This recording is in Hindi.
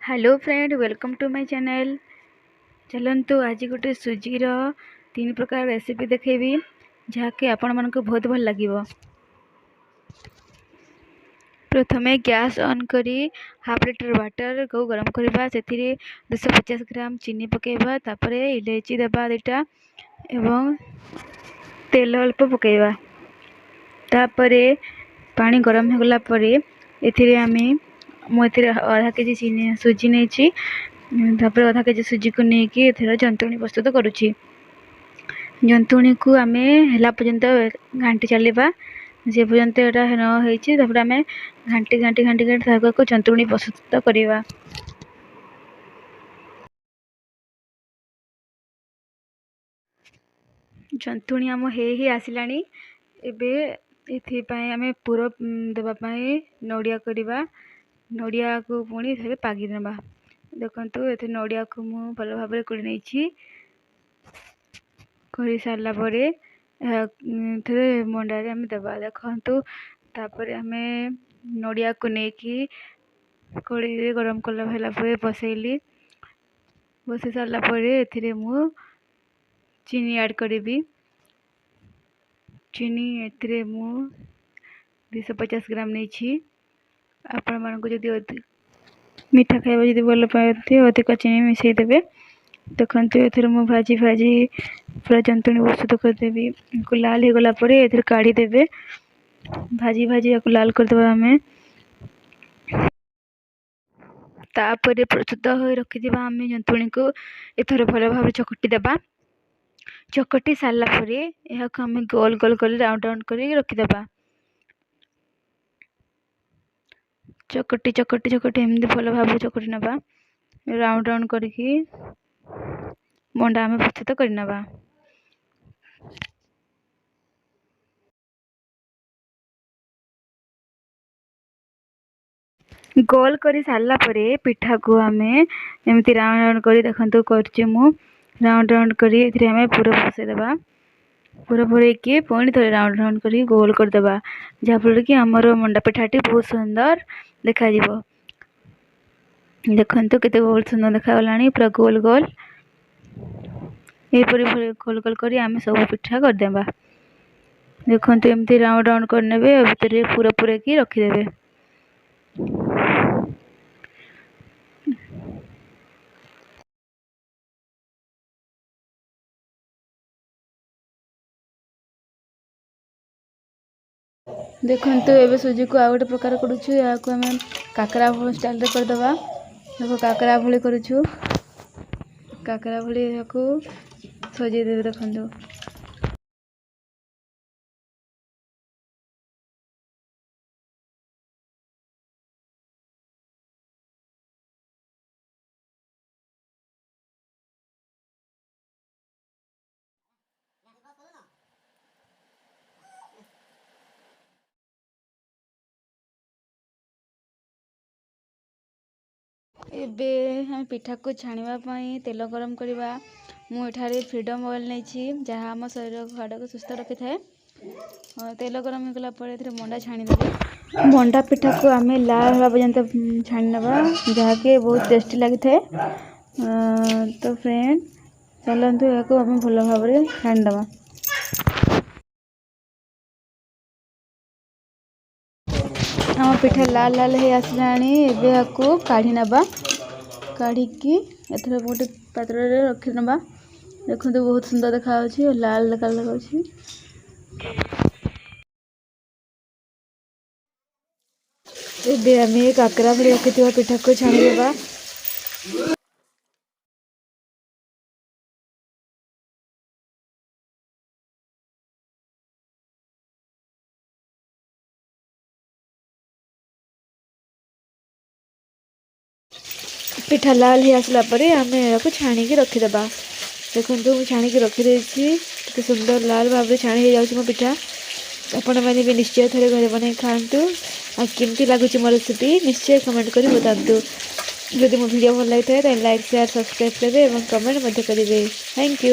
Hello friend, welcome to my channel. चलतु आज गोटे सुजीर 3 प्रकार रेसिपी देखेबी जहाँकि आपण मानक बहुत भल लगे। प्रथमे गैस ऑन करी हाफ लिटर वाटर को गरम करवा से 250 ग्राम चीनी पकेबा, तापरे इलायची देबा 2टा एवं तेल अल्प पकेबा। तापरे पानी गरम हो गला परे एथिरे आमे आधा केजी चीनी सुजी नहीं, आधा केजी सुजी को लेकिन एथर जंतुणी प्रस्तुत करुच्ची। जंतुणी को आम है पर्यंत घाटी चलवा जे पर्यंत यहाँ न होती आम घाटी घाटी घाटी घाटी को जंतुणी प्रस्तुत करवा। जंतुणी आम ही आसला एबे एथिपाई आम पुर देवाई नड़िया करवा। नड़िया को पुणी थे पागी ना देखु ये नड़िया को मु भल भाव कर सारापर मंडारे आम देवा देखु। तापर आम नड़िया को लेकिन कड़े गरम कला बसैली। बसई सारापर ए मु चीनी ऐड करी। चीनी ए मु 250 ग्राम नहीं। आपण मानक जदि मीठा खाइबा जदि भल पाते अधिक चीनी मिसई देबे। देखु ये मु भाजी भाजी पूरा जंतुणी प्रस्तुत करदेवी। लाल हो गला परे एथर काढ़ी देबे। भाजी भाजी या लाल करदेबा आमे। तापर प्रस्तुत हो रखिथिबा आमे जंतुणी को एथर भल भाव चकटी देबा। चकटी सारा पर यह आम गोल गोल कर राउंड राउंड कर रखिदेबा। चकटी चकटी चकटी एमती भल भाव चकटी नवा राउंड राउंड करके मंडा आम प्रस्तुत करनवा। गोल कर सारा पर पिठा को आम एमती राउंड राउंड कर देखु कर राउंड राउंड कर आम पूरा बसईदेवा। पूरा पूरे पुणी थे राउंड राउंड कर गोल करदेबा, जहाँफल कि आमर मंडा पिठाटी बहुत सुंदर देखा। देखु केते बहुत सुंदर देखा पूरा गोल गोल यहपरी गोल गोल कर आम सब पिठा करदेबा। देखु एमती राउंड राउंड करने भितर पूरा पूरा की रखिदेवे। देखु ये सुजी को आ गए प्रकार करुचु। या आम काकरा स्टाइल करदे। देखो काकरा भली करुचु। काकरा भली सजे देवे। देखु एबे हम पिठा को छाणवाई तेल गरम करवा। मुझे फ्रीडम ऑयल नहीं जहाँ आम शरीर हाड़ को सुस्थ रखी थाए। तेल गरम हो गला मंडा छाणीदेवी। मंडा पिठा को आम लाल हवा पर्यंत छाणी नवा, जहाँकि बहुत टेस्टी लगी थाए। तो फ्रेंड चलतु या आम भल भाव छाणीदवा। आम पिठा लाल लाल हो आसला। एबे आपको काढ़ी नवा। काढ़ी एथर गोटे पात्र रखी नवा। देखो बहुत सुंदर देखा लाल लगा। एबे आम काकरा भली रखी पिठा को छाणीदेवा। पिठा लाल हो आसला आम या छाणी रखीदेवा। देखो मुझे छाणी रखीदे सुंदर लाल भाव छाणी हो जाऊँ मो पिठा। आपण मैंने भी निश्चय थे घर बन खातु। आमती लगुच मो रेसिपी निश्चय कमेंट कर बतातु। जदि मो वीडियो भल लगी था लाइक शेयर सब्सक्राइब करेंगे और कमेंट करेंगे। Thank you.